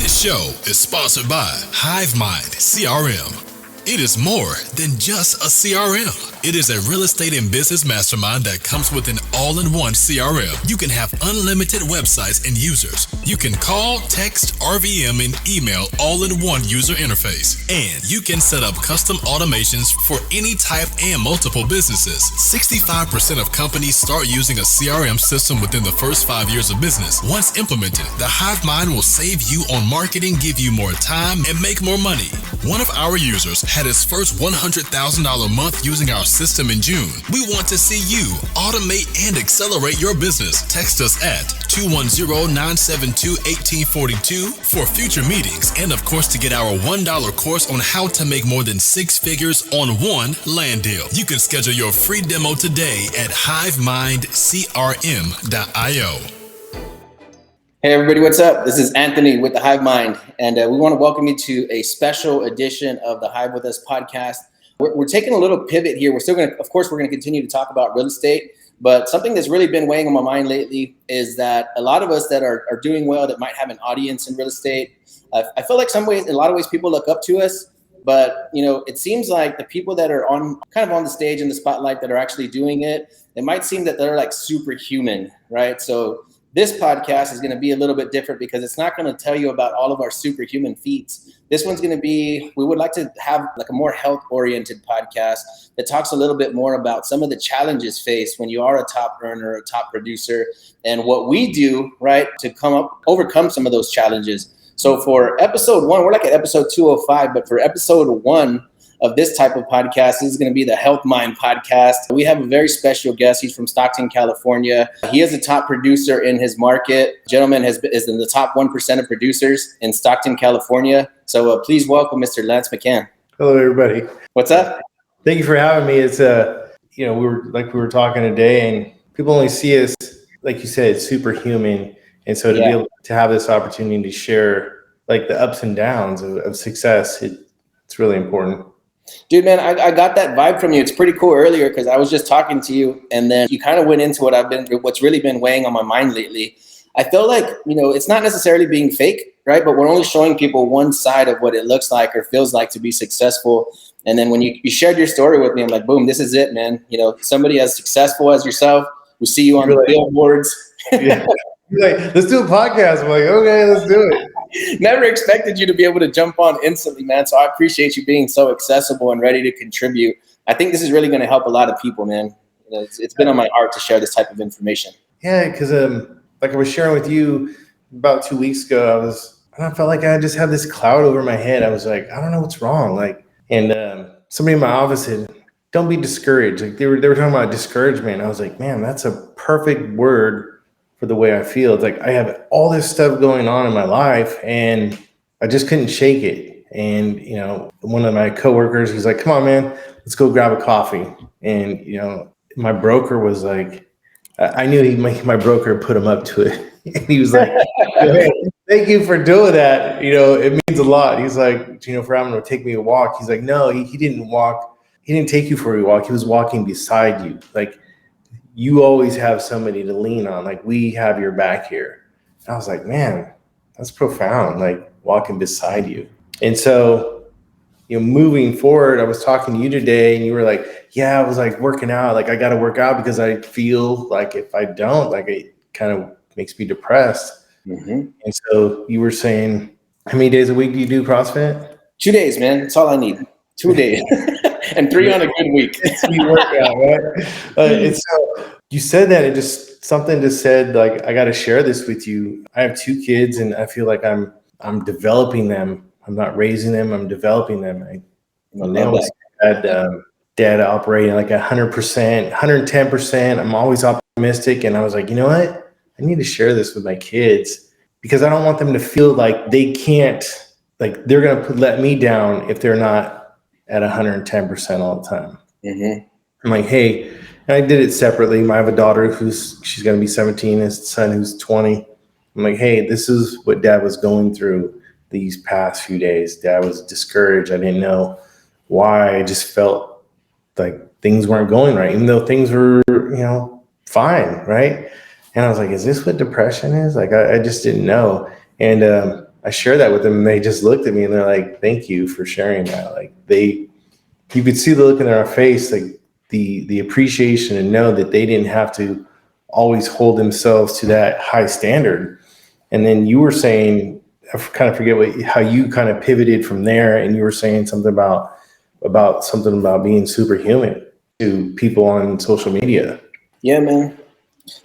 This show is sponsored by HiveMind CRM. It is more than just a CRM. It is a real estate and business mastermind that comes with an all-in-one CRM. You can have unlimited websites and users. You can call, text, RVM, and email all in one user interface. And you can set up custom automations for any type and multiple businesses. 65% of companies start using a CRM system within the first 5 years of business. Once implemented, the HiveMind will save you on marketing, give you more time, and make more money. One of our users had his first $100,000 month using our system in June. We want to see you automate and accelerate your business. Text us at 210-972-1842 for future meetings and, of course, to get our $1 course on how to make more than 6 figures on one land deal. You can schedule your free demo today at hivemindcrm.io. Hey everybody, what's up? This is Anthony with the Hive Mind, and we want to welcome you to a special edition of the Hive With Us podcast. We're taking a little pivot here. We're still going to, of course, we're going to continue to talk about real estate, but something that's really been weighing on my mind lately is that a lot of us that are doing well, that might have an audience in real estate, I feel like in a lot of ways, people look up to us, but it seems like the people that are on the stage in the spotlight that are actually doing it, it might seem that they're like superhuman, right? So this podcast is going to be a little bit different because it's not going to tell you about all of our superhuman feats. This one's going to be, we would like to have like a more health-oriented podcast that talks a little bit more about some of the challenges faced when you are a top earner, a top producer, and what we do, right, to overcome some of those challenges. So for episode 1, we're like at episode 205, but for episode 1 of this type of podcast, this is going to be the Health Mind podcast. We have a very special guest. He's from Stockton, California. He is a top producer in his market. Gentleman is in the top 1% of producers in Stockton, California. So please welcome Mr. Lance McHan. Hello, everybody. What's up? Thank you for having me. It's we were talking today, and people only see us, like you said, superhuman. And so to be able to have this opportunity to share like the ups and downs of success, it's really important. Dude, man, I got that vibe from you. It's pretty cool earlier because I was just talking to you, and then you kind of went into what's really been weighing on my mind lately. I feel like, it's not necessarily being fake, right? But we're only showing people one side of what it looks like or feels like to be successful. And then when you shared your story with me, I'm like, boom, this is it, man. Somebody as successful as yourself. We see you on the billboards. Yeah. You're like, let's do a podcast. I'm like, okay, let's do it. Never expected you to be able to jump on instantly, man. So I appreciate you being so accessible and ready to contribute. I think this is really going to help a lot of people, man. It's been on my heart to share this type of information. Yeah, because like I was sharing with you about 2 weeks ago, I felt like I just had this cloud over my head. I was like, I don't know what's wrong. And somebody in my office said, don't be discouraged. Like they were talking about discouragement. I was like, man, that's a perfect word for the way I feel. It's like I have all this stuff going on in my life and I just couldn't shake it. And, one of my coworkers, he's like, come on, man, let's go grab a coffee. And, my broker was like, I knew my broker put him up to it. And he was like, hey, thank you for doing that. It means a lot. He's like, for having to take me a walk. He's like, no, he didn't walk. He didn't take you for a walk. He was walking beside you. Like, you always have somebody to lean on. Like, we have your back here. And I was like, man, that's profound. Like, walking beside you. And so, moving forward, I was talking to you today and you were like, yeah, I was like working out. Like, I got to work out because I feel like if I don't, like, it kind of makes me depressed. Mm-hmm. And so you were saying, how many days a week do you do CrossFit? 2 days, man. That's all I need. 2 days. And 3 on a good week. You work out, right? And so you said that, it just something just said, like, I got to share this with you. I have 2 kids and I feel like I'm developing them. I'm not raising them. I'm developing them. I always had dad operating like 100%, 110%. I'm always optimistic. And I was like, you know what? I need to share this with my kids because I don't want them to feel like they can't, like they're going to let me down if they're not at 110% all the time. Mm-hmm. I'm like, hey, and I did it separately. I have a daughter she's going to be 17, and a son who's 20. I'm like, hey, this is what dad was going through these past few days. Dad was discouraged. I didn't know why. I just felt like things weren't going right, even though things were, fine, right? And I was like, is this what depression is? Like, I just didn't know. And I shared that with them, and they just looked at me and they're like, thank you for sharing that. Like you could see the look in their face, like the appreciation, and know that they didn't have to always hold themselves to that high standard. And then you were saying, I kind of forget how you kind of pivoted from there, and you were saying something about being superhuman to people on social media. Yeah, man.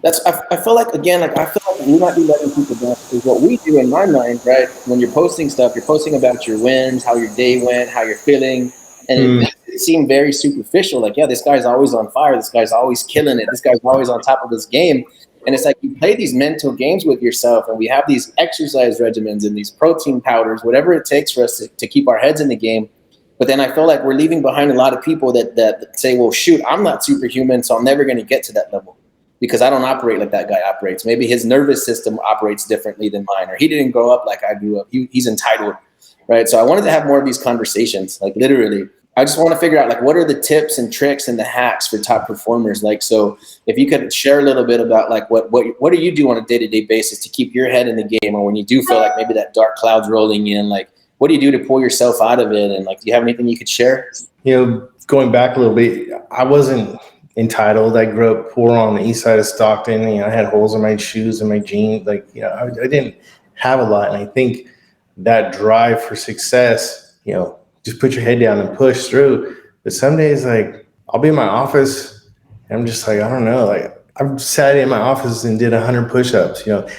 I feel like, again, like I feel like we might be letting people down, because what we do in my mind, right? When you're posting stuff, you're posting about your wins, how your day went, how you're feeling, and it makes it seem very superficial. Like, yeah, this guy's always on fire. This guy's always killing it. This guy's always on top of his game. And it's like you play these mental games with yourself, and we have these exercise regimens and these protein powders, whatever it takes for us to keep our heads in the game. But then I feel like we're leaving behind a lot of people that say, well, shoot, I'm not superhuman, so I'm never going to get to that level, because I don't operate like that guy operates. Maybe his nervous system operates differently than mine, or he didn't grow up like I grew up. He's entitled, right? So I wanted to have more of these conversations, like literally. I just want to figure out, like, what are the tips and tricks and the hacks for top performers? Like, so if you could share a little bit about, like, what do you do on a day-to-day basis to keep your head in the game, or when you do feel like maybe that dark cloud's rolling in, like, what do you do to pull yourself out of it? And, like, do you have anything you could share? Going back a little bit, I wasn't entitled. I grew up poor on the east side of Stockton. I had holes in my shoes and my jeans. Like, I didn't have a lot. And I think that drive for success, just put your head down and push through. But some days, like, I'll be in my office and I'm just like, I don't know. Like, I've sat in my office and did 100 push-ups, not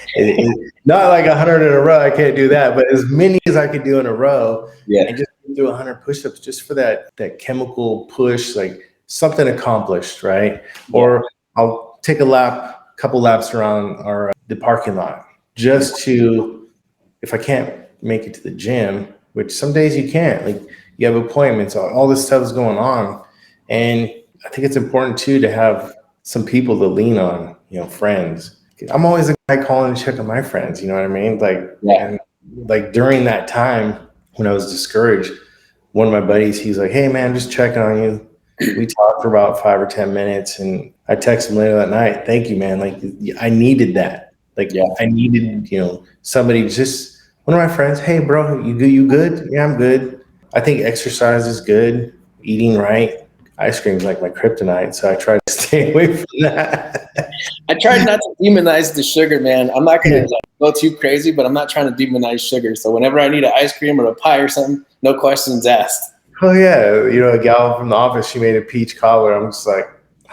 like 100 in a row. I can't do that, but as many as I could do in a row. Yeah. And just do 100 push-ups just for that chemical push, like something accomplished, right? Yeah. Or I'll take a couple laps around the parking lot, just to, if I can't make it to the gym, which some days you can't, like you have appointments, all this stuff is going on. And I think it's important too to have some people to lean on, friends. I'm always a guy calling to check on my friends, you know what I mean? Like, yeah. And like during that time when I was discouraged, one of my buddies, he's like, hey man, just checking on you. We talked for about 5 or 10 minutes, and I texted him later that night, thank you, man. Like, I needed that. Like, yeah. I needed, somebody, just one of my friends, hey bro, you good? Yeah, I'm good. I think exercise is good, eating right. Ice cream is like my kryptonite, so I try to stay away from that. I tried not to demonize the sugar, man. I'm not going to go too crazy, but I'm not trying to demonize sugar. So whenever I need an ice cream or a pie or something, no questions asked. Oh yeah, a gal from the office, she made a peach cobbler. I'm just like,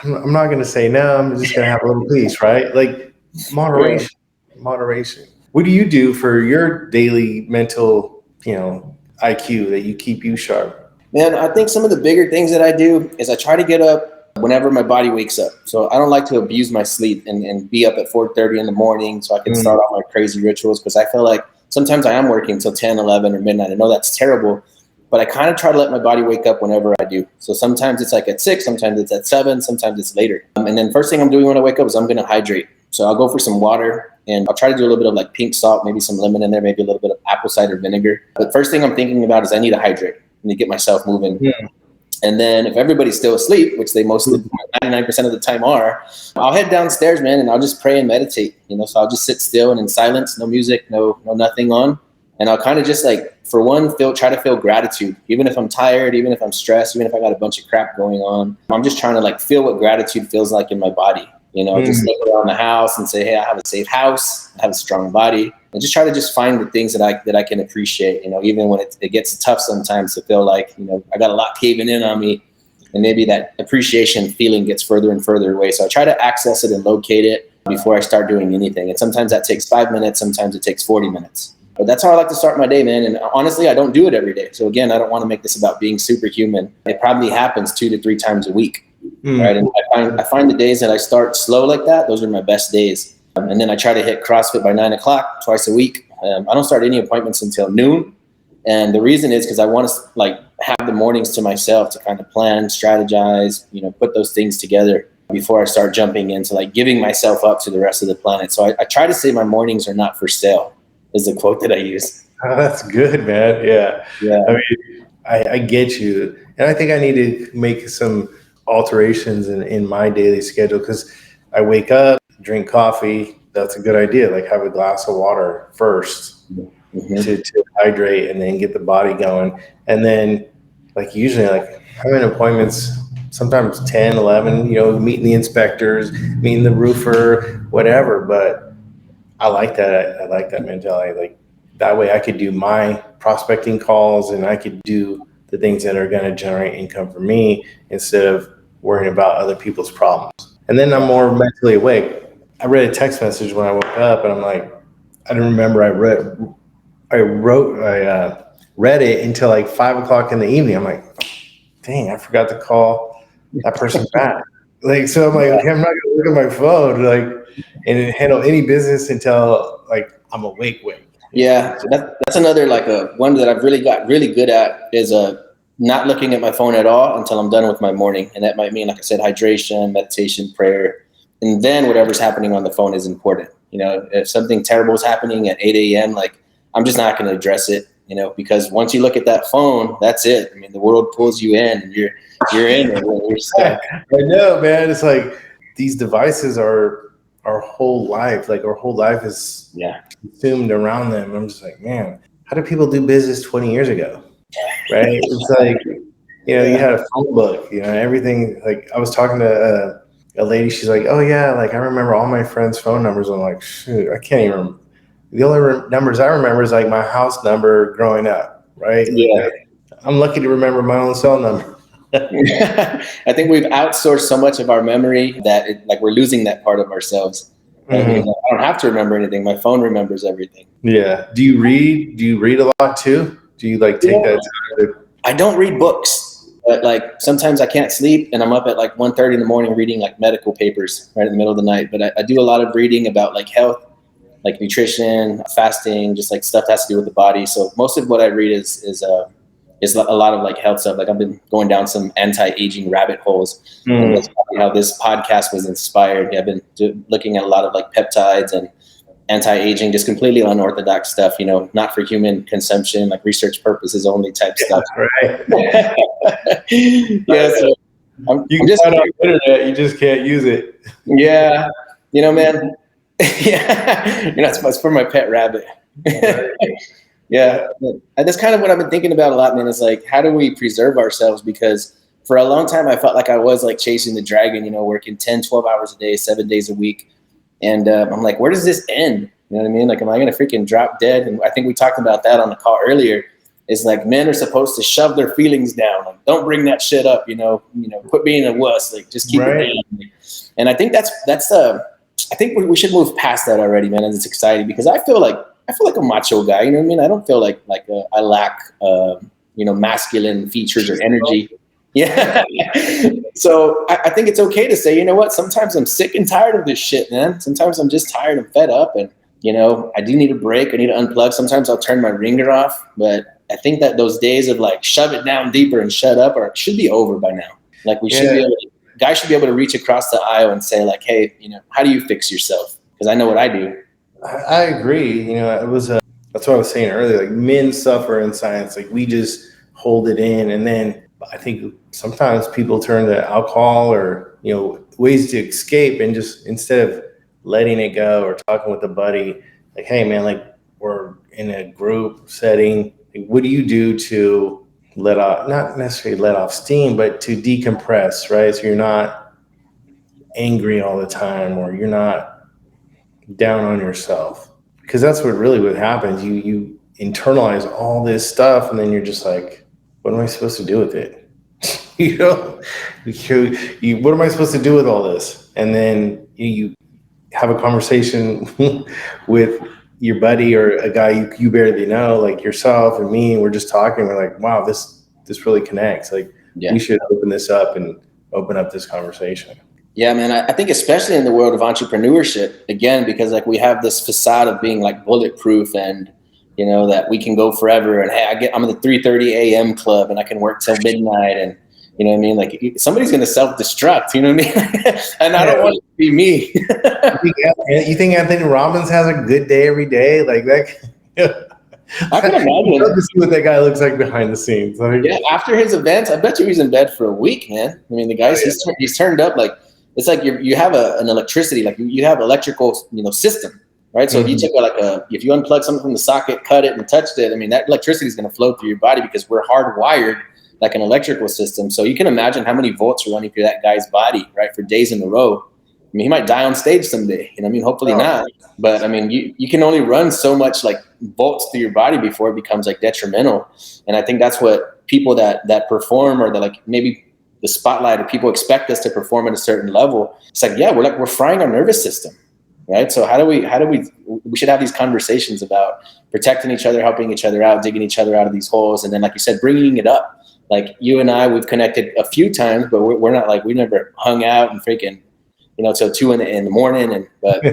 I'm not going to say no. I'm just going to have a little piece, right? Like moderation. What do you do for your daily mental, IQ that you keep you sharp? Man, I think some of the bigger things that I do is I try to get up whenever my body wakes up. So I don't like to abuse my sleep and be up at 4:30 in the morning so I can start off my crazy rituals, because I feel like sometimes I am working till 10, 11 or midnight. I know that's terrible, but I kind of try to let my body wake up whenever I do. So sometimes it's like at 6, sometimes it's at 7, sometimes it's later. And then first thing I'm doing when I wake up is I'm going to hydrate. So I'll go for some water, and I'll try to do a little bit of like pink salt, maybe some lemon in there, maybe a little bit of apple cider vinegar. But first thing I'm thinking about is I need to hydrate. To get myself moving. Yeah. And then if everybody's still asleep, which they mostly 99% of the time are, I'll head downstairs, man, and I'll just pray and meditate. So I'll just sit still and in silence, no music, no nothing on. And I'll kind of just like, for one, try to feel gratitude. Even if I'm tired, even if I'm stressed, even if I got a bunch of crap going on, I'm just trying to like feel what gratitude feels like in my body. Just look around the house and say, hey, I have a safe house, I have a strong body, and just try to just find the things that I can appreciate, even when it gets tough sometimes to feel like, I got a lot caving in on me, and maybe that appreciation feeling gets further and further away. So I try to access it and locate it before I start doing anything. And sometimes that takes 5 minutes, sometimes it takes 40 minutes. But that's how I like to start my day, man. And honestly, I don't do it every day. So again, I don't want to make this about being superhuman. It probably happens 2 to 3 times a week. Right. And I find the days that I start slow like that, those are my best days. And then I try to hit CrossFit by 9 o'clock twice a week. I don't start any appointments until noon. And the reason is because I want to have the mornings to myself to kind of plan, strategize, put those things together before I start jumping into giving myself up to the rest of the planet. So I try to say my mornings are not for sale is the quote that I use. Oh, that's good, man. Yeah. I mean, I get you. And I think I need to make some alterations in my daily schedule, because I wake up, drink coffee. That's a good idea. Like have a glass of water first. to hydrate and then get the body going. And then like usually like having appointments, sometimes 10, 11, meeting the inspectors, meeting the roofer, whatever. But I like that. I like that mentality. Like that way I could do my prospecting calls and I could do the things that are going to generate income for me instead of worrying about other people's problems. And then I'm more mentally awake. I read a text message when I woke up and I'm like, I don't remember I read it until like 5 o'clock in the evening. I'm like, dang, I forgot to call that person back. Like, so I'm like, okay, I'm not gonna look at my phone, like, and handle any business until like I'm awake. Yeah, that's another like one that I've really got really good at is not looking at my phone at all until I'm done with my morning, and that might mean, like I said, hydration, meditation, prayer, and then whatever's happening on the phone is important. If something terrible is happening at 8 a.m., like I'm just not going to address it. Because once you look at that phone, that's it. I mean, the world pulls you in, and you're in it. You're stuck. I know, man. It's like these devices are our whole life. Like our whole life is consumed around them. I'm just like, man, how did people do business 20 years ago? Right? It's like, you had a phone book. Everything. Like I was talking to a lady. She's like, oh yeah, like I remember all my friends' phone numbers. I'm like, shoot, I can't even remember. The only numbers I remember is like my house number growing up, right? Yeah. Like, I'm lucky to remember my own cell number. I think we've outsourced so much of our memory that we're losing that part of ourselves. Because I don't have to remember anything. My phone remembers everything. Yeah. Do you read? Do you read a lot too? Do you like take that time? I don't read books, but like sometimes I can't sleep and I'm up at like 1:30 in the morning reading like medical papers right in the middle of the night. But I do a lot of reading about like health, like nutrition, fasting, just like stuff that has to do with the body. So most of what I read is a lot of like health stuff. Like I've been going down some anti-aging rabbit holes. And that's probably how this podcast was inspired. I've been looking at a lot of like peptides and anti-aging, just completely unorthodox stuff, not for human consumption, like research purposes only type stuff. Right. Yeah. So you can find it on the internet, you just can't use it. Yeah. Man. Yeah. It's for my pet rabbit. Yeah. And that's kind of what I've been thinking about a lot, man. Is like, how do we preserve ourselves? Because for a long time, I felt like I was like chasing the dragon, working 10, 12 hours a day, 7 days a week. And I'm like, where does this end? You know what I mean? Like, am I going to freaking drop dead? And I think we talked about that on the call earlier. Is like men are supposed to shove their feelings down. Like, don't bring that shit up. Quit being a wuss. Like, just keep it down. And I think that's I think we should move past that already, man. And it's exciting because I feel like a macho guy. You know what I mean? I don't feel like I lack masculine features or energy. Yeah. So I think it's okay to say, you know what? Sometimes I'm sick and tired of this shit, man. Sometimes I'm just tired and fed up, and I do need a break. I need to unplug. Sometimes I'll turn my ringer off, but I think that those days of like shove it down deeper and shut up should be over by now. Like guys should be able to reach across the aisle and say like, hey, how do you fix yourself? Because I know what I do. I agree. It was that's what I was saying earlier. Like men suffer in silence. Like we just hold it in, and then I think sometimes people turn to alcohol or ways to escape, and just instead of letting it go or talking with a buddy, like, hey man, like we're in a group setting. Like, what do you do to let off, not necessarily let off steam, but to decompress, right? So you're not angry all the time, or you're not down on yourself, because that's what happens. You internalize all this stuff, and then you're just like, what am I supposed to do with it? What am I supposed to do with all this? And then you have a conversation with your buddy or a guy you barely know, like yourself and me, and we're just talking. We're like, wow, this really connects. Like, we should open this up and open up this conversation. Yeah, man. I think especially in the world of entrepreneurship, again, because like we have this facade of being like bulletproof and that we can go forever. And hey, I'm in the 3:30 a.m. club and I can work till midnight. And you know what I mean? Like somebody's going to self-destruct, you know what I mean? And I don't want it to be me. You think Anthony Robbins has a good day every day? Like that? I can imagine. I'd love to see what that guy looks like behind the scenes. Like, yeah, after his events, I bet you he's in bed for a week, man. I mean, the guy's he's turned up like, it's like you have an electricity, like you have electrical system. right? So if you took if you unplug something from the socket, cut it and touched it, I mean, that electricity is going to flow through your body because we're hardwired like an electrical system. So you can imagine how many volts are running through that guy's body, right? For days in a row. I mean, he might die on stage someday, you know what I mean? Hopefully not. But I mean, you can only run so much like volts through your body before it becomes like detrimental. And I think that's what people that perform, or that like maybe the spotlight, or people expect us to perform at a certain level. It's like, yeah, we're frying our nervous system, right? So how do we should have these conversations about protecting each other, helping each other out, digging each other out of these holes. And then, like you said, bringing it up. Like you and I, we've connected a few times, but we're not like, we never hung out and freaking, till 2 in the morning. But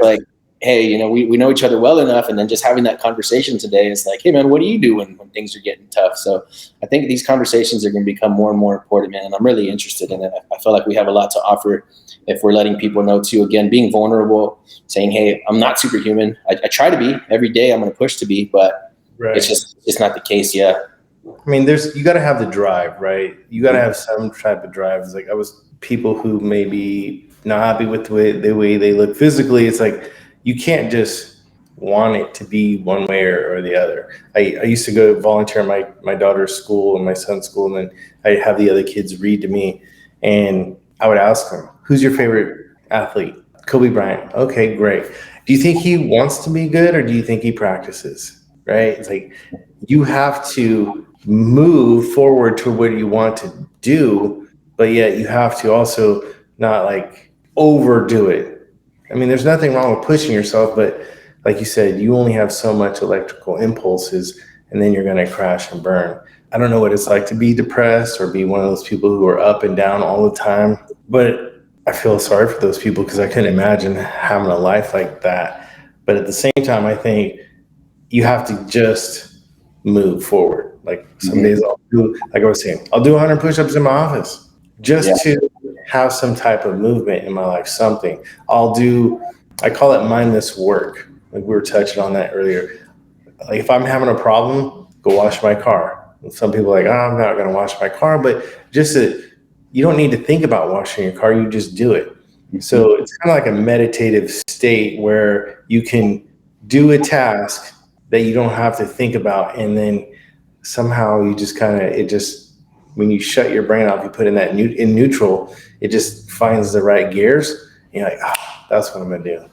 like, hey, we know each other well enough. And then just having that conversation today is like, hey man, what do you do when things are getting tough? So I think these conversations are going to become more and more important, man. And I'm really interested in it. I feel like we have a lot to offer if we're letting people know too, again, being vulnerable, saying, hey, I'm not superhuman. I try to be every day. I'm going to push to be, but it's not the case yet. I mean, you got to have the drive, right? You got to have some type of drive. It's like people who maybe not happy with the way they look physically. It's like, you can't just want it to be one way or the other. I used to go volunteer at my daughter's school and my son's school, and then I have the other kids read to me, and I would ask them, who's your favorite athlete? Kobe Bryant. Okay, great. Do you think he wants to be good, or do you think he practices? Right? It's like, you have to move forward to what you want to do, but yet you have to also not like overdo it. I mean, there's nothing wrong with pushing yourself, but like you said, you only have so much electrical impulses, and then you're going to crash and burn. I don't know what it's like to be depressed or be one of those people who are up and down all the time, but I feel sorry for those people because I couldn't imagine having a life like that. But at the same time, I think you have to just move forward. Like some days I'll do, like I was saying, I'll do 100 push-ups in my office just to have some type of movement in my life, something. I call it mindless work. Like we were touching on that earlier. Like if I'm having a problem, go wash my car. And some people are like, I'm not going to wash my car, but you don't need to think about washing your car. You just do it. So it's kind of like a meditative state where you can do a task that you don't have to think about. And then somehow you just when you shut your brain off, you put in that in neutral, it just finds the right gears. And you're like, that's what I'm going to do.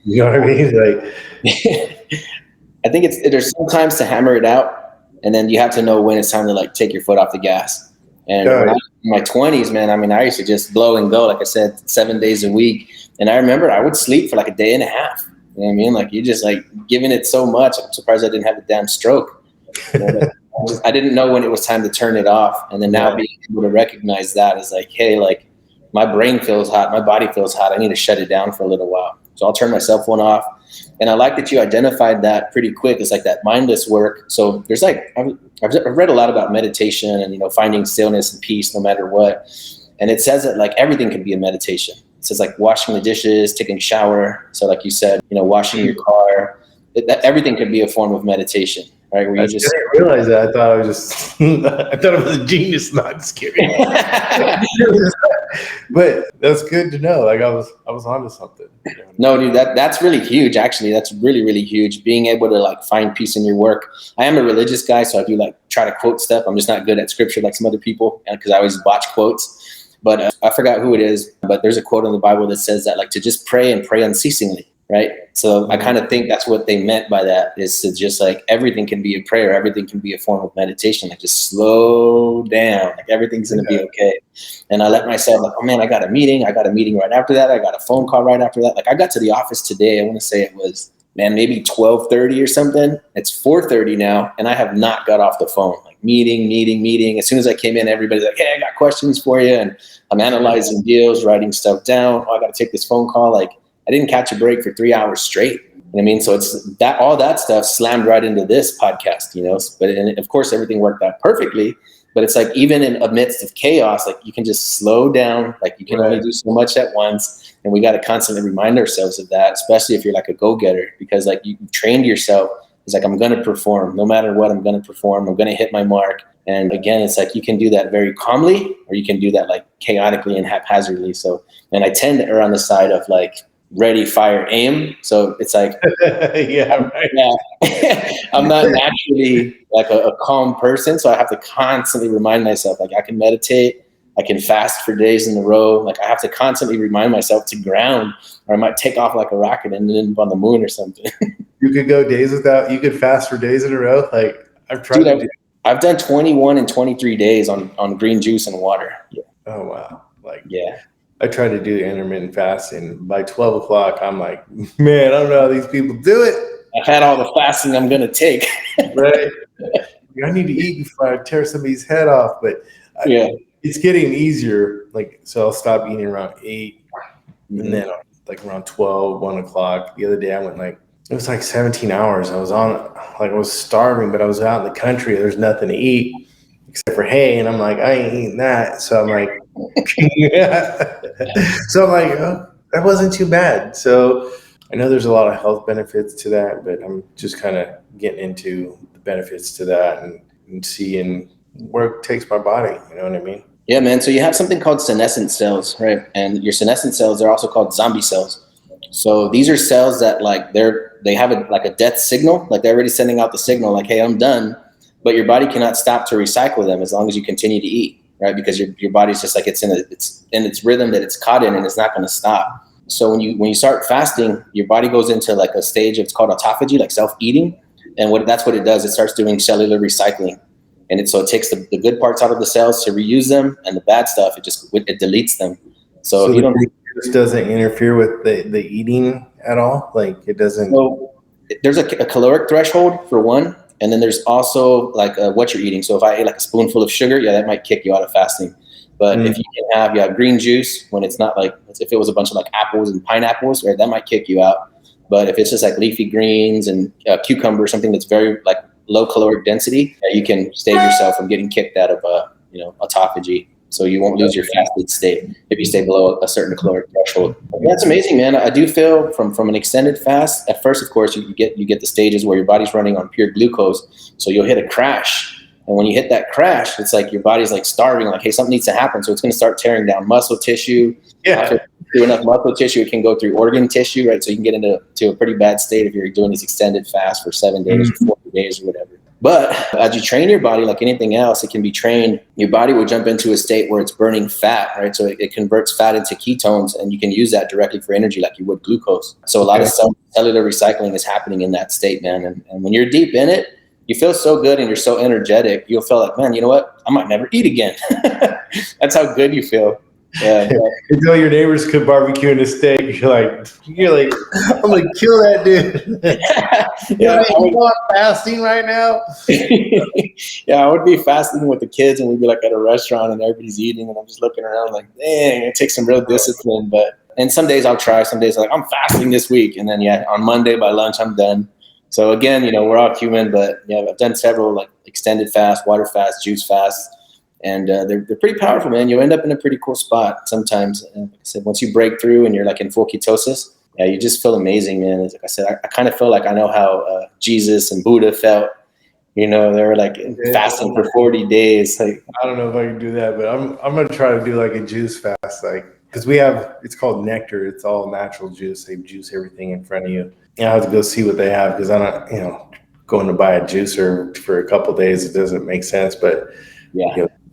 You know what I mean? Like, I think there's sometimes to hammer it out, and then you have to know when it's time to like take your foot off the gas. And when I was in my 20s, man, I mean, I used to just blow and go, like I said, 7 days a week. And I remember I would sleep for like a day and a half. You know what I mean? Like you just like giving it so much. I'm surprised I didn't have a damn stroke. I didn't know when it was time to turn it off. And then now being able to recognize that is like, hey, like my brain feels hot, my body feels hot. I need to shut it down for a little while. So I'll turn my cell phone off. And I like that you identified that pretty quick. It's like that mindless work. So there's like, I've read a lot about meditation and, finding stillness and peace no matter what. And it says that like everything can be a meditation. It says like washing the dishes, taking a shower. So like you said, washing your car, everything could be a form of meditation, right? Where I didn't realize that. I thought it was a genius. Not just kidding. But that's good to know. Like I was onto something. No, dude, that's really huge. Actually, that's really, really huge. Being able to like find peace in your work. I am a religious guy, so I do like try to quote stuff. I'm just not good at scripture like some other people, because I always botch quotes. But I forgot who it is. But there's a quote in the Bible that says that like to just pray and pray unceasingly. Right. So I kind of think that's what they meant by that, is to just like everything can be a prayer. Everything can be a form of meditation. Like just slow down. Like everything's going to be okay. And I let myself like, oh man, I got a meeting right after that. I got a phone call right after that. Like I got to the office today. I want to say it was, man, maybe 12:30 or something. It's 4:30 now. And I have not got off the phone. Like meeting. As soon as I came in, everybody's like, hey, I got questions for you. And I'm analyzing deals, writing stuff down. Oh, I got to take this phone call. Like, I didn't catch a break for 3 hours straight. You know what I mean? So it's that all that stuff slammed right into this podcast, But of course, everything worked out perfectly. But it's like even in amidst of chaos, like you can just slow down. Like you can only do so much at once, and we got to constantly remind ourselves of that, especially if you're like a go-getter, because like you trained yourself. It's like I'm going to perform no matter what. I'm going to perform. I'm going to hit my mark. And again, it's like you can do that very calmly, or you can do that like chaotically and haphazardly. So, and I tend to err on the side of like, ready, fire, aim. So it's like, Yeah, right. yeah, I'm not naturally like a calm person. So I have to constantly remind myself, like I can meditate, I can fast for days in a row. Like I have to constantly remind myself to ground, or I might take off like a rocket and end up on the moon or something. You could go days without, you could fast for days in a row. Like I've tried to do. I've done 21 and 23 days on green juice and water. Yeah. Oh, wow. Like, Yeah. I try to do intermittent fasting. By 12 o'clock, I'm like, man, I don't know how these people do it. I've had all the fasting I'm going to take. Right. I need to eat before I tear somebody's head off. But yeah, it's getting easier. Like, so I'll stop eating around 8. And then like around 12, 1 o'clock. The other day I went like, it was like 17 hours. I was I was starving, but I was out in the country. There's nothing to eat except for hay. And I'm like, I ain't eating that. So I'm like, oh, that wasn't too bad. So I know there's a lot of health benefits to that, but I'm just kind of getting into the benefits to that and seeing where it takes my body. You know what I mean? Yeah, man. So you have something called senescent cells, right? And your senescent cells are also called zombie cells. So these are cells that like they have a death signal, like they're already sending out the signal like, hey, I'm done. But your body cannot stop to recycle them as long as you continue to eat, right? Because your body's just like it's in its rhythm that it's caught in, and it's not going to stop. So when you start fasting, your body goes into like a stage, it's called autophagy, like self-eating. And that's what it does. It starts doing cellular recycling. And so it takes the good parts out of the cells to reuse them, and the bad stuff, it deletes them. So if you don't, this doesn't interfere with the eating at all. Like it doesn't. So there's a caloric threshold for one, and then there's also like what you're eating. So if I ate like a spoonful of sugar, yeah, that might kick you out of fasting. But if you have green juice, when it's not like, if it was a bunch of like apples and pineapples, right, that might kick you out. But if it's just like leafy greens and cucumber, something that's very like low caloric density, you can save yourself from getting kicked out of autophagy. So you won't lose your fasted state if you stay below a certain caloric threshold. That's amazing, man. I do feel from an extended fast, at first, of course, you get the stages where your body's running on pure glucose. So you'll hit a crash. And when you hit that crash, it's like your body's like starving, like, hey, something needs to happen. So it's going to start tearing down muscle tissue. Yeah. Through enough muscle tissue, it can go through organ tissue, right? So you can get into a pretty bad state if you're doing this extended fast for 7 days or 40 days or whatever. But as you train your body, like anything else, it can be trained. Your body will jump into a state where it's burning fat, right? So it converts fat into ketones, and you can use that directly for energy like you would glucose. So a lot of cellular recycling is happening in that state, man. And when you're deep in it, you feel so good and you're so energetic. You'll feel like, man, you know what? I might never eat again. That's how good you feel. Yeah. Until your neighbors could barbecue in a steak, you're like, I'm gonna kill that dude. You want fasting right now? Yeah, I would be fasting with the kids, and we'd be like at a restaurant, and everybody's eating, and I'm just looking around like, dang, it takes some real discipline. And some days I'll try. Some days I'm like, I'm fasting this week, and then on Monday by lunch I'm done. So again, we're all human, but I've done several like extended fast, water fast, juice fast. And they're pretty powerful, man. You end up in a pretty cool spot sometimes. And like I said, once you break through and you're like in full ketosis, you just feel amazing, man. Like I said, I kind of feel like I know how Jesus and Buddha felt. They were like fasting for 40 days. Like, I don't know if I can do that, but I'm gonna try to do like a juice fast, like because it's called nectar. It's all natural juice. They juice everything in front of you. I have to go see what they have because I'm not, going to buy a juicer for a couple of days. It doesn't make sense, but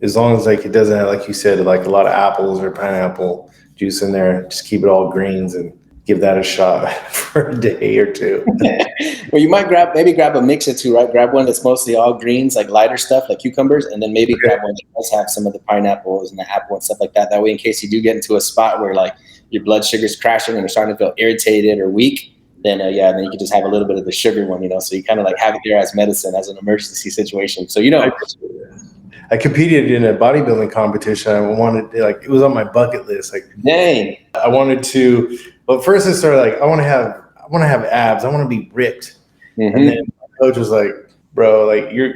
as long as like it doesn't have, like you said, like a lot of apples or pineapple juice in there, just keep it all greens and give that a shot for a day or two. Well, you might grab a mix of two, right? Grab one that's mostly all greens, like lighter stuff, like cucumbers, and then maybe grab one that does have some of the pineapples and the apple and stuff like that. That way, in case you do get into a spot where like your blood sugar's crashing and you're starting to feel irritated or weak, then then you can just have a little bit of the sugar one, so you kind of like have it there as medicine, as an emergency situation. So I competed in a bodybuilding competition. I wanted, like, it was on my bucket list. Like, dang, I wanted to. Well, first I started like, I want to have abs. I want to be ripped. Mm-hmm. And then my coach was like, "Bro, you're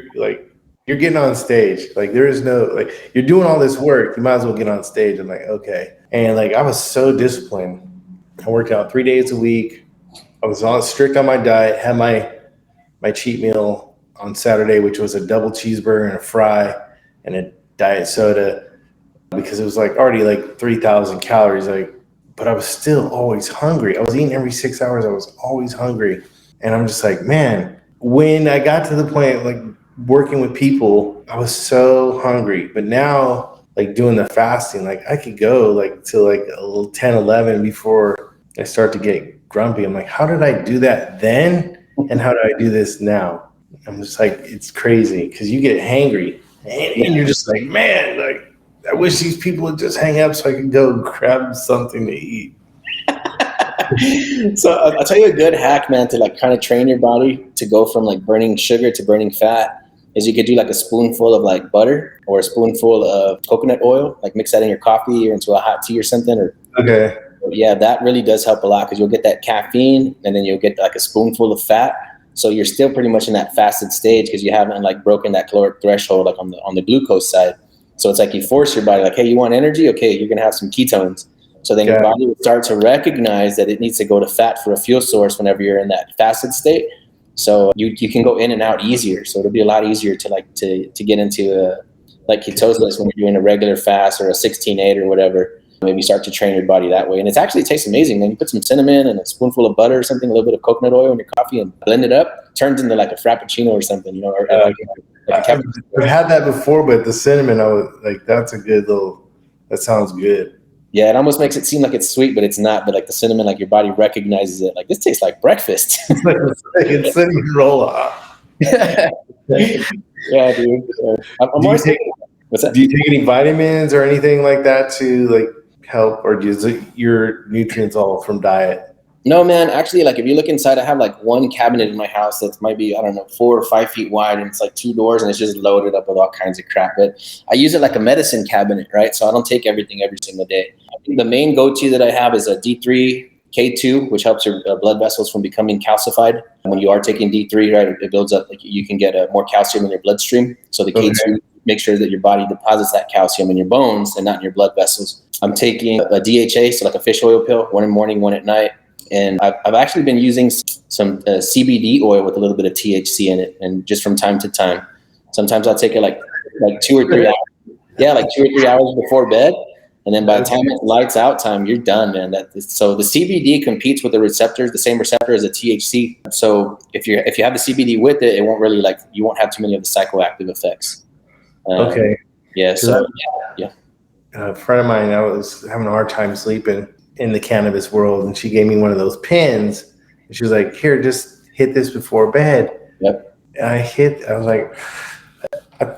getting on stage. Like, there is no like, you're doing all this work. You might as well get on stage." I'm like, okay. And like, I was so disciplined. I worked out 3 days a week. I was strict on my diet. Had my cheat meal on Saturday, which was a double cheeseburger and a fry and a diet soda, because it was like already like 3,000 calories. Like, but I was still always hungry. I was eating every 6 hours. I was always hungry. And I'm just like, man, when I got to the point, like working with people, I was so hungry. But now, like doing the fasting, like I could go like to like a little 10, 11 before I start to get grumpy. I'm like, how did I do that then? And how do I do this now? I'm just like, it's crazy because you get hangry and you're just like, man, like I wish these people would just hang up so I could go grab something to eat. So I'll tell you a good hack, man, to like kind of train your body to go from like burning sugar to burning fat is you could do like a spoonful of like butter or a spoonful of coconut oil, like mix that in your coffee or into a hot tea or something. Or okay. Yeah, that really does help a lot because you'll get that caffeine and then you'll get like a spoonful of fat. So you're still pretty much in that fasted stage because you haven't like broken that caloric threshold like on the glucose side. So it's like you force your body like, hey, you want energy? Okay, you're gonna have some ketones. So then your body will start to recognize that it needs to go to fat for a fuel source whenever you're in that fasted state. So you can go in and out easier. So it'll be a lot easier to get into like ketosis when you're doing a regular fast or a 16-8 or whatever. Maybe start to train your body that way. And it tastes amazing. Then you put some cinnamon and a spoonful of butter or something, a little bit of coconut oil in your coffee and blend it up. Turns into like a frappuccino or something, you know. Or I've had that before, but the cinnamon, I was like, that's a good that sounds good. Yeah, it almost makes it seem like it's sweet, but it's not. But like the cinnamon, like your body recognizes it. Like this tastes like breakfast. It's like a cinnamon roll off. Yeah, dude. What's that? Do you take any vitamins or anything like that to like help, or is it your nutrients all from diet? No, man. Actually, like if you look inside, I have like one cabinet in my house that might be, I don't know, 4 or 5 feet wide, and it's like 2 doors, and it's just loaded up with all kinds of crap. But I use it like a medicine cabinet, right? So I don't take everything every single day. I think the main go-to that I have is a D3 K2, which helps your blood vessels from becoming calcified. When you are taking D3, right, it builds up, like you can get more calcium in your bloodstream. So the K2 makes sure that your body deposits that calcium in your bones and not in your blood vessels. I'm taking a DHA, so like a fish oil pill, one in the morning, one at night. And I've actually been using some CBD oil with a little bit of THC in it, and just from time to time. Sometimes I'll take it like 2 or 3 hours. Yeah, like 2 or 3 hours before bed. And then by the time it's lights out time, you're done, man. So the CBD competes with the receptors, the same receptor as the THC. So if you have the CBD with it, it won't really you won't have too many of the psychoactive effects. Okay. Yeah. So yeah. A friend of mine, I was having a hard time sleeping in the cannabis world, and she gave me one of those pins, and she was like, "Here, just hit this before bed." Yep. And I was like,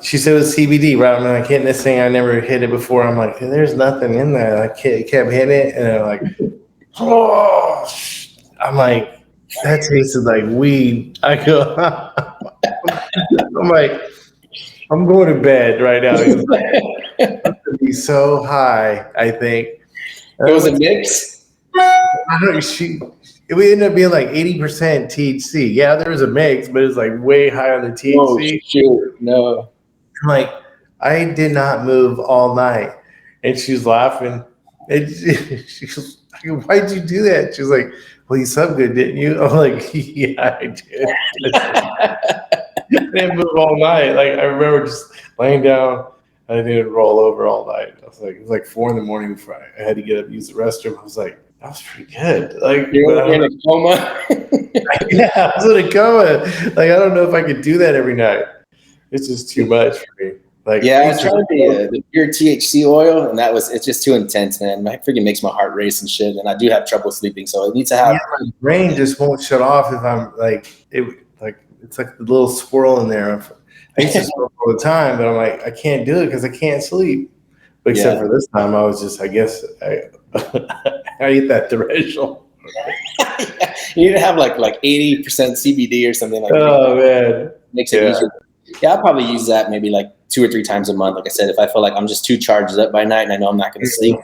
she said it was CBD, right? I'm like hitting this thing. I never hit it before. I'm like, there's nothing in there. I kept hitting it, and I'm like, oh, I'm like, that tasted like weed. I go, I'm like, I'm going to bed right now. I'm going to be so high, I think. It was a mix? I don't know, it would end up being like 80% THC. Yeah, there was a mix, but it was like way higher than THC. Oh, shoot. No. I'm like, I did not move all night. And she's laughing. And she's like, why'd you do that? She's like, well, you slept good, didn't you? I'm like, yeah, I did. I didn't move all night. Like, I remember just laying down. I didn't roll over all night. I was like, it was like 4 a.m. before I had to get up and use the restroom. I was like, that was pretty good. Like, you're in a coma. Yeah, I was in a coma. Like, I don't know if I could do that every night. It's just too much for me. Like, yeah, I tried the pure THC oil, and it's just too intense, man. It freaking makes my heart race and shit, and I do have trouble sleeping, so it needs to have. Yeah, my brain just won't shut off if I'm it's like the little swirl in there. I used to smoke all the time, but I'm like, I can't do it because I can't sleep. But except for this time, I was just, I guess, I hit that threshold. Yeah. You need to have like 80% CBD or something like that. Oh, man. Makes it easier. Yeah, I'll probably use that maybe like 2 or 3 times a month. Like I said, if I feel like I'm just too charged up by night and I know I'm not going to sleep,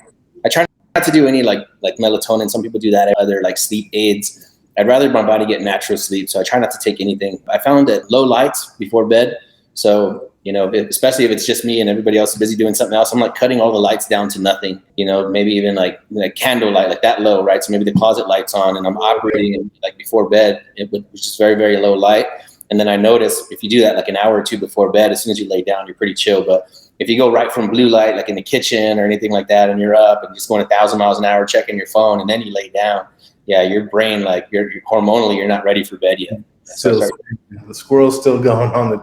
I try not to do any like melatonin. Some people do that, other like sleep aids. I'd rather my body get natural sleep, so I try not to take anything. I found that low lights before bed. So, especially if it's just me and everybody else is busy doing something else, I'm like cutting all the lights down to nothing, maybe even like candle light, like that low, right? So maybe the closet light's on and I'm operating like before bed, which is very, very low light. And then I notice if you do that like an hour or 2 before bed, as soon as you lay down, you're pretty chill. But if you go right from blue light, like in the kitchen or anything like that, and you're up and just going 1,000 miles an hour, checking your phone, and then you lay down, yeah, your brain, like you're hormonally, you're not ready for bed yet. So the squirrel's still going on the.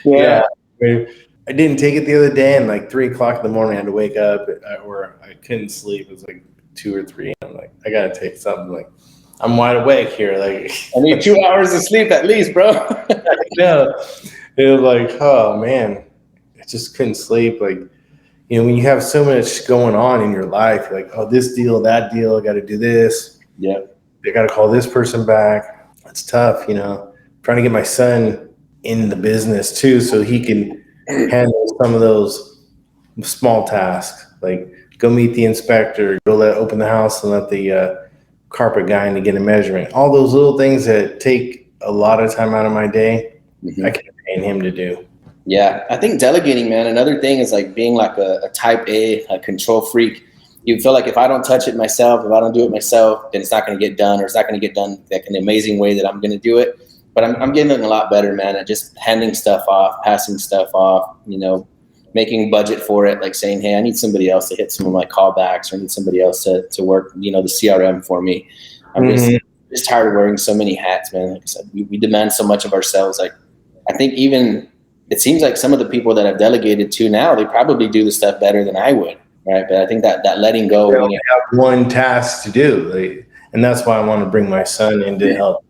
Yeah. I didn't take it the other day, and like 3 o'clock in the morning, I had to wake up, or I couldn't sleep. It was like 2 or 3. I'm like, I gotta take something. Like, I'm wide awake here. Like, I need 2 hours of sleep at least, bro. Yeah, it was like, oh man, I just couldn't sleep. Like, when you have so much going on in your life, you're like, oh, this deal, that deal, I got to do this. Yeah, I got to call this person back. It's tough, trying to get my son in the business too, so he can handle some of those small tasks, like go meet the inspector, open the house and let the carpet guy in to get a measurement. All those little things that take a lot of time out of my day, I can pay him to do. Yeah, I think delegating, man. Another thing is like being like a type A, a control freak. You feel like if I don't touch it myself, if I don't do it myself, then it's not going to get done, or it's not going to get done like in the amazing way that I'm going to do it. But I'm getting a lot better, man, at just handing stuff off, passing stuff off, making budget for it, like saying, hey, I need somebody else to hit some of my callbacks, or I need somebody else to work, the CRM for me. I'm just tired of wearing so many hats, man. Like I said, we demand so much of ourselves. Like, I think even it seems like some of the people that I've delegated to now, they probably do the stuff better than I would, right? But I think that letting go. They only have one task to do, and that's why I want to bring my son in to help,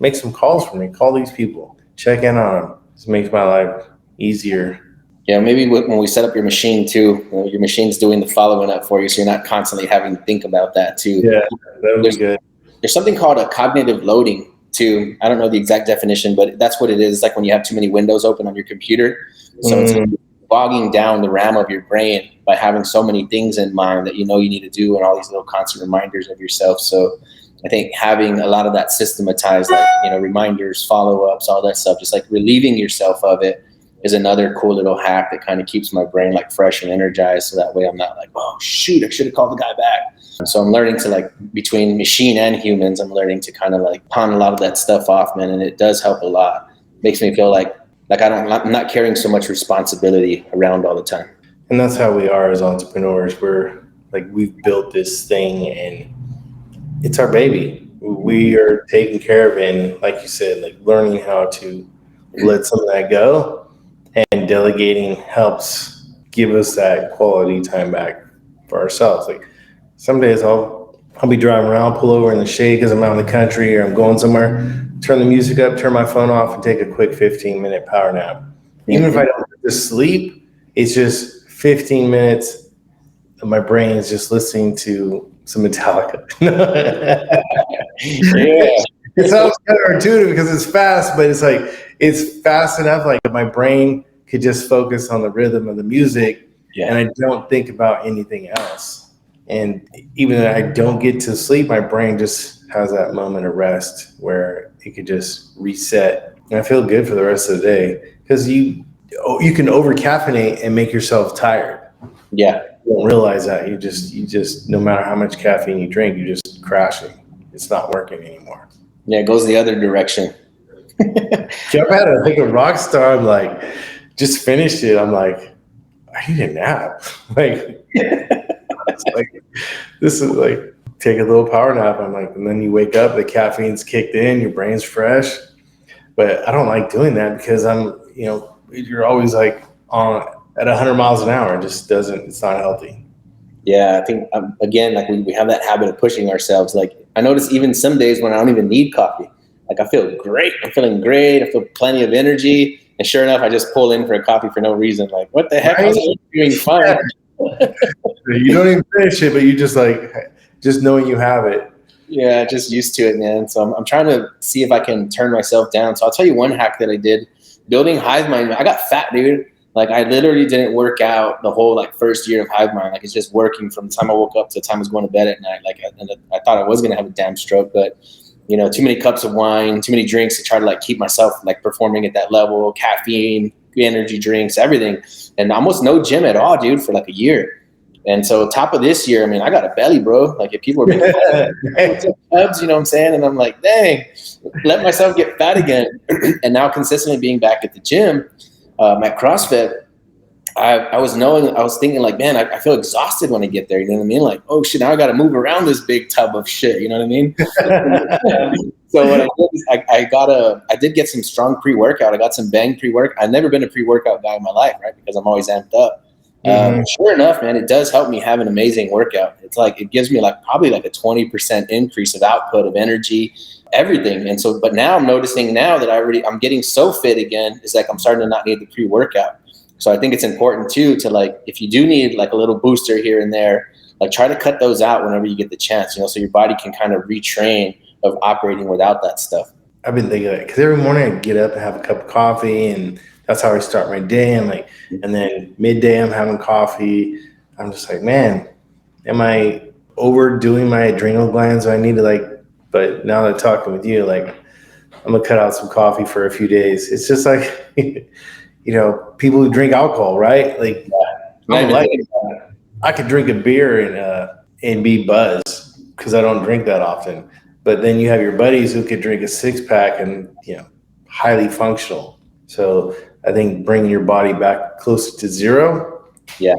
make some calls for me, call these people, check in on them. This makes my life easier. Yeah, maybe when we set up your machine too, your machine's doing the following up for you, so you're not constantly having to think about that too. Yeah, that would be good. There's something called a cognitive loading too. I don't know the exact definition, but that's what it is. It's like when you have too many windows open on your computer. So it's like bogging down the RAM of your brain by having so many things in mind that you need to do, and all these little constant reminders of yourself. So I think having a lot of that systematized, like, reminders, follow-ups, all that stuff, just like relieving yourself of it, is another cool little hack that kind of keeps my brain like fresh and energized. So that way I'm not like, oh shoot, I should have called the guy back. So I'm learning to, like, between machine and humans, I'm learning to kind of like pawn a lot of that stuff off, man. And it does help a lot. Makes me feel like I'm not carrying so much responsibility around all the time. And that's how we are as entrepreneurs. We've built this thing, and it's our baby. We are taking care of it. And like you said, like, learning how to let some of that go, and delegating helps give us that quality time back for ourselves. Like, some days I'll be driving around, pull over in the shade because I'm out in the country, or I'm going somewhere, turn the music up, turn my phone off, and take a quick 15-minute power nap. Even if I don't just sleep, it's just 15 minutes of my brain is just listening to some Metallica. Yeah. It sounds counterintuitive because it's fast, but it's fast enough, like my brain could just focus on the rhythm of the music, and I don't think about anything else. And even though I don't get to sleep, my brain just has that moment of rest where it could just reset. And I feel good for the rest of the day, because you can over caffeinate and make yourself tired. Yeah. You don't realize that. You just no matter how much caffeine you drink, you're just crashing. It's not working anymore. Yeah, it goes the other direction. I've had a rock star. I'm like, just finished it. I'm like, I need a nap. This is like, take a little power nap. I'm like, and then you wake up, the caffeine's kicked in, your brain's fresh. But I don't like doing that because you're always like on at 100 miles an hour. It just it's not healthy. Yeah, I think, again, like we have that habit of pushing ourselves. Like, I notice even some days when I don't even need coffee, like, I feel great. I'm feeling great. I feel plenty of energy. And sure enough, I just pull in for a coffee for no reason. Like, what the heck? I was doing fine. You don't even finish it, but you just knowing you have it. Yeah, just used to it, man. So I'm trying to see if I can turn myself down. So I'll tell you one hack that I did. Building Hive Mind. I got fat, dude. Like, I literally didn't work out the whole first year of Hive Mind. Like, it's just working from the time I woke up to the time I was going to bed at night. Like, I thought I was going to have a damn stroke, but too many cups of wine, too many drinks to try to keep myself performing at that level, caffeine, energy drinks, everything. And almost no gym at all, dude, for a year. And so top of this year, I got a belly, bro. Like, if people are making abs, you know what I'm saying? And I'm like, dang, let myself get fat again. And now consistently being back at the gym, at CrossFit, I was thinking like, man, I feel exhausted when I get there. You know what I mean? Like, oh shit, now I got to move around this big tub of shit. You know what I mean? So what I did is I did get some strong pre-workout. I got some Bang pre-workout. I've never been a pre-workout guy in my life, right? Because I'm always amped up. Sure enough, man, it does help me have an amazing workout. It's like, it gives me like probably like a 20% increase of output of energy, everything. And so, but now I'm noticing now that I'm getting so fit again, it's like I'm starting to not need the pre-workout. So I think it's important too to like, if you do need like a little booster here and there, like try to cut those out whenever you get the chance, so your body can kind of retrain of operating without that stuff. I've been thinking of it because every morning I get up and have a cup of coffee, and that's how I start my day. I'm like, and then midday I'm having coffee. I'm just like, man, am I overdoing my adrenal glands? I need to like, but now that I'm talking with you, like I'm gonna cut out some coffee for a few days. It's just like, people who drink alcohol, right? Like, I could drink a beer and be buzzed because I don't drink that often. But then you have your buddies who could drink a 6-pack and, highly functional. So I think bringing your body back close to zero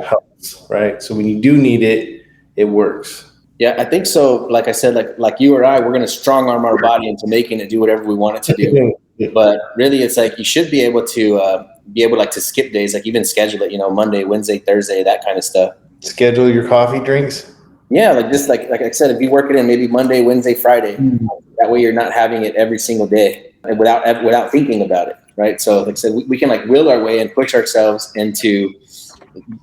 helps, right? So when you do need it, it works. Yeah, I think so. Like I said, like you or I, we're going to strong arm our body into making it do whatever we want it to do. But really, it's like you should be able to skip days, like even schedule it, Monday, Wednesday, Thursday, that kind of stuff. Schedule your coffee drinks? Yeah, like just like I said, if you work it in maybe Monday, Wednesday, Friday, that way you're not having it every single day and without thinking about it, right? So like I said, we can like will our way and push ourselves into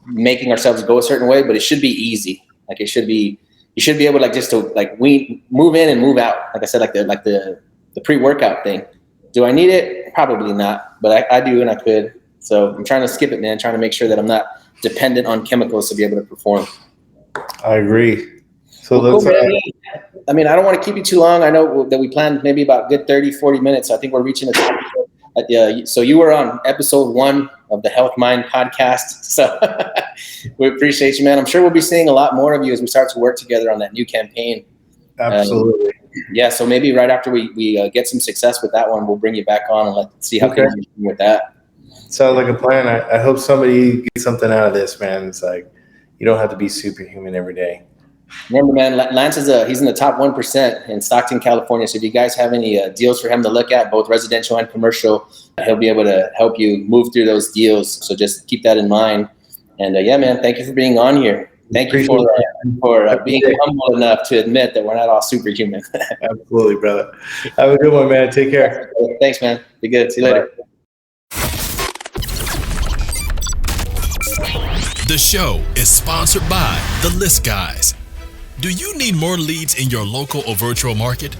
making ourselves go a certain way, but it should be easy. Like you should be able to like just to like we move in and move out. Like I said, like the pre-workout thing. Do I need it? Probably not, but I do and I could. So I'm trying to skip it, man. Trying to make sure that I'm not dependent on chemicals to be able to perform. I agree. So cool, I mean, I don't want to keep you too long. I know that we planned maybe about good 30, 40 minutes. So I think we're reaching the top. So you were on episode 1 of the Health Mind podcast. So we appreciate you, man. I'm sure we'll be seeing a lot more of you as we start to work together on that new campaign. Absolutely. So maybe right after we get some success with that one, we'll bring you back on and let's see how things are with that. Sounds like a plan. I hope somebody gets something out of this, man. It's like, you don't have to be superhuman every day. Remember, man, Lance he's in the top 1% in Stockton, California. So if you guys have any deals for him to look at, both residential and commercial, he'll be able to help you move through those deals. So just keep that in mind. And man, thank you for being on here. Thank you for being humble enough to admit that we're not all superhuman. Absolutely, brother. Have a good one, man. Take care. Thanks, man. Be good. See you later. The show is sponsored by The List Guys. Do you need more leads in your local or virtual market?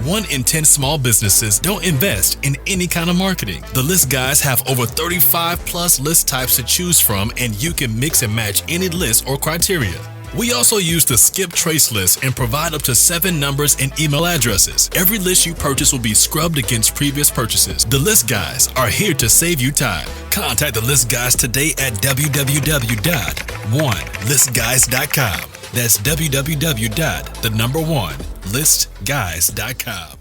1 in 10 small businesses don't invest in any kind of marketing. The List Guys have over 35 plus list types to choose from, and you can mix and match any list or criteria. We also use the skip trace list and provide up to 7 numbers and email addresses. Every list you purchase will be scrubbed against previous purchases. The List Guys are here to save you time. Contact the List Guys today at www.1listguys.com. That's www.1listguys.com.